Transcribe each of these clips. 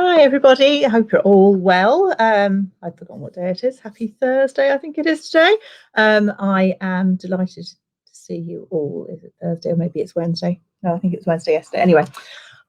Hi, everybody. I hope you're all well. I've forgotten what day it is. Happy Thursday, I think it is today. I am delighted to see you all. Is it Thursday or maybe it's Wednesday? No, I think it was Wednesday yesterday. Anyway,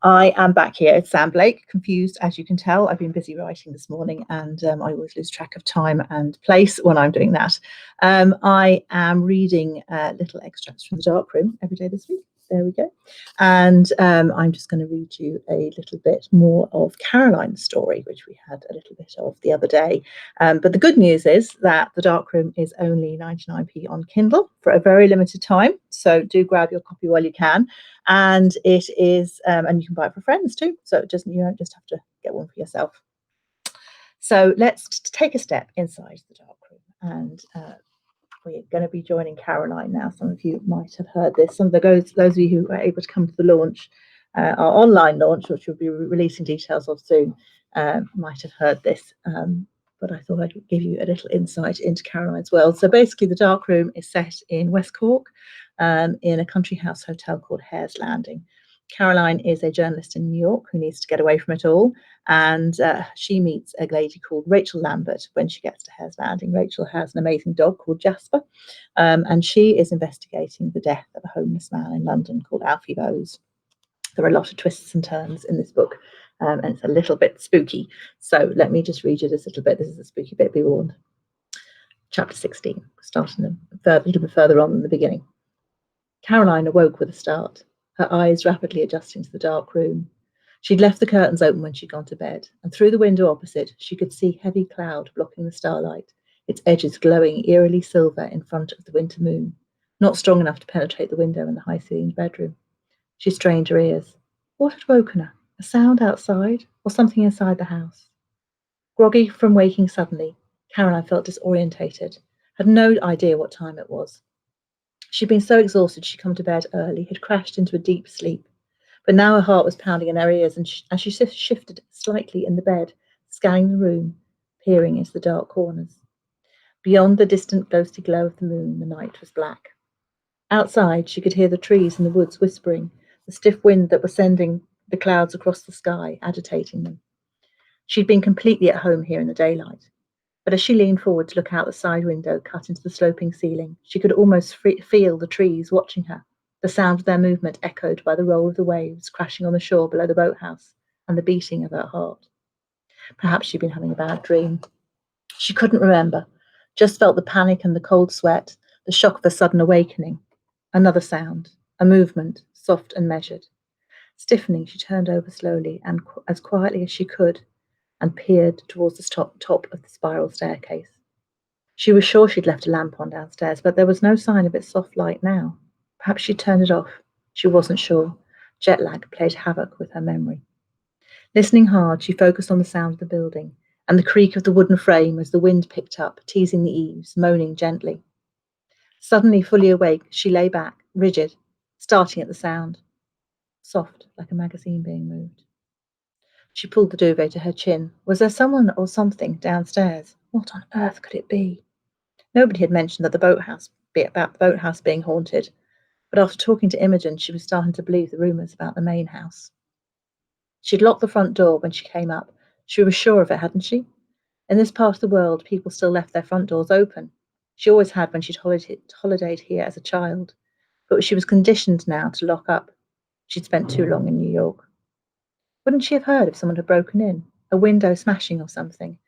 I am back here. It's Sam Blake, confused as you can tell. I've been busy writing this morning and I always lose track of time and place when I'm doing that. I am reading little extracts from the dark room every day this week. There we go. And I'm just going to read you a little bit more of Caroline's story, which we had a little bit of the other day. But the good news is that the dark room is only 99p on Kindle for a very limited time. So do grab your copy while you can. And it is, and you can buy it for friends too. So you don't just have to get one for yourself. So let's take a step inside the dark room, and we're going to be joining Caroline now. Some of you might have heard this. Some of those of you who were able to come to the launch, our online launch, which we'll be releasing details of soon, might have heard this. But I thought I'd give you a little insight into Caroline's world. So basically, the dark room is set in West Cork, in a country house hotel called Hare's Landing. Caroline is a journalist in New York who needs to get away from it all, and she meets a lady called Rachel Lambert when she gets to Hare's Landing. Rachel has an amazing dog called Jasper, and she is investigating the death of a homeless man in London called Alfie Bowes. There are a lot of twists and turns in this book, and it's a little bit spooky. So let me just read you this little bit. This is a spooky bit, be warned. Chapter 16, starting a little bit further on than the beginning. Caroline awoke with a start, her eyes rapidly adjusting to the dark room. She'd left the curtains open when she'd gone to bed, and through the window opposite she could see heavy cloud blocking the starlight, its edges glowing eerily silver in front of the winter moon, not strong enough to penetrate the window in the high-ceilinged bedroom. She strained her ears. What had woken her? A sound outside, or something inside the house? Groggy from waking suddenly, Caroline felt disorientated, had no idea what time it was. She'd been so exhausted she'd come to bed early, had crashed into a deep sleep. But now her heart was pounding in her ears, and as she shifted slightly in the bed, scanning the room, peering into the dark corners. Beyond the distant ghostly glow of the moon, the night was black. Outside, she could hear the trees in the woods whispering, the stiff wind that was sending the clouds across the sky, agitating them. She'd been completely at home here in the daylight. But as she leaned forward to look out the side window cut into the sloping ceiling, she could almost feel the trees watching her, the sound of their movement echoed by the roll of the waves crashing on the shore below the boathouse and the beating of her heart. Perhaps she'd been having a bad dream. She couldn't remember, just felt the panic and the cold sweat, the shock of a sudden awakening. Another sound, a movement, soft and measured. Stiffening, she turned over slowly and as quietly as she could and peered towards the top of the spiral staircase. She was sure she'd left a lamp on downstairs, but there was no sign of its soft light now. Perhaps she'd turned it off. She wasn't sure. Jet lag played havoc with her memory. Listening hard, she focused on the sound of the building and the creak of the wooden frame as the wind picked up, teasing the eaves, moaning gently. Suddenly fully awake, she lay back, rigid, starting at the sound. Soft, like a magazine being moved. She pulled the duvet to her chin. Was there someone or something downstairs? What on earth could it be? Nobody had mentioned about the boathouse being haunted, but after talking to Imogen, she was starting to believe the rumours about the main house. She'd locked the front door when she came up. She was sure of it, hadn't she? In this part of the world, people still left their front doors open. She always had when she'd holidayed here as a child, but she was conditioned now to lock up. She'd spent too long in New York. Wouldn't she have heard if someone had broken in? A window smashing or something?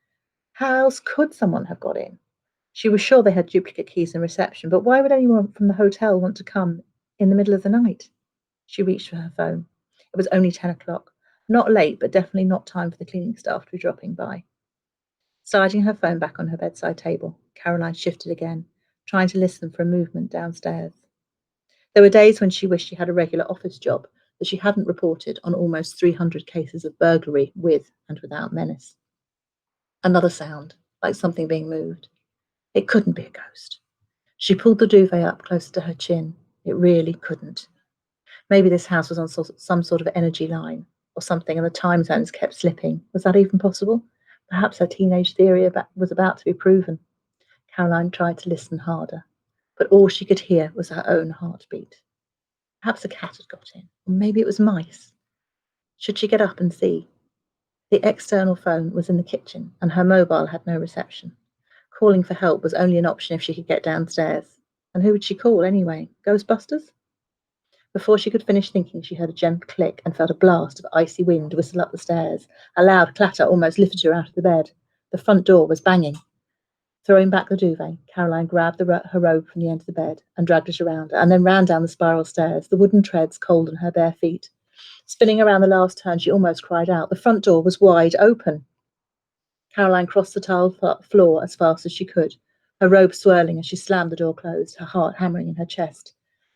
How else could someone have got in? She was sure they had duplicate keys in reception, but why would anyone from the hotel want to come in the middle of the night? She reached for her phone. It was only 10 o'clock. Not late, but definitely not time for the cleaning staff to be dropping by. Sliding her phone back on her bedside table, Caroline shifted again, trying to listen for a movement downstairs. There were days when she wished she had a regular office job, that she hadn't reported on almost 300 cases of burglary with and without menace. Another sound, like something being moved. It couldn't be a ghost. She pulled the duvet up closer to her chin. It really couldn't. Maybe this house was on some sort of energy line or something, and the time zones kept slipping. Was that even possible? Perhaps her teenage theory was about to be proven. Caroline tried to listen harder, but all she could hear was her own heartbeat. Perhaps a cat had got in, or maybe it was mice. Should she get up and see? The external phone was in the kitchen, and her mobile had no reception. Calling for help was only an option if she could get downstairs. And who would she call anyway? Ghostbusters? Before she could finish thinking, she heard a gentle click and felt a blast of icy wind whistle up the stairs. A loud clatter almost lifted her out of the bed. The front door was banging. Throwing back the duvet, Caroline grabbed her robe from the end of the bed and dragged it around her, and then ran down the spiral stairs, the wooden treads cold on her bare feet. Spinning around the last turn, she almost cried out. The front door was wide open. Caroline crossed the tiled floor as fast as she could, her robe swirling as she slammed the door closed, her heart hammering in her chest.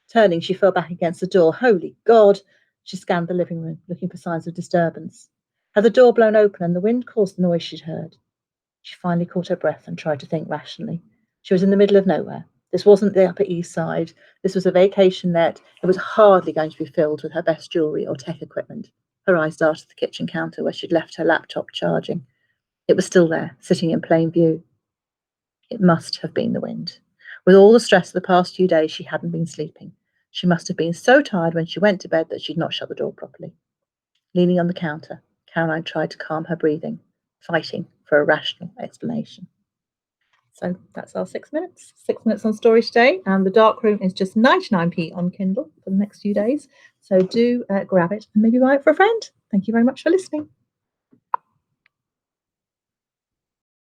Turning, she fell back against the door. Holy God! She scanned the living room, looking for signs of disturbance. Had the door blown open and the wind caused the noise she'd heard? She finally caught her breath and tried to think rationally. She was in the middle of nowhere. This wasn't the Upper East Side. This was a vacation net. It was hardly going to be filled with her best jewellery or tech equipment. Her eyes darted to the kitchen counter where she'd left her laptop charging. It was still there, sitting in plain view. It must have been the wind. With all the stress of the past few days, she hadn't been sleeping. She must have been so tired when she went to bed that she'd not shut the door properly. Leaning on the counter, Caroline tried to calm her breathing, fighting for a rational explanation. So that's our 6 minutes. 6 minutes on story today. And the Dark Room is just 99p on Kindle for the next few days. So do grab it and maybe buy it for a friend. Thank you very much for listening.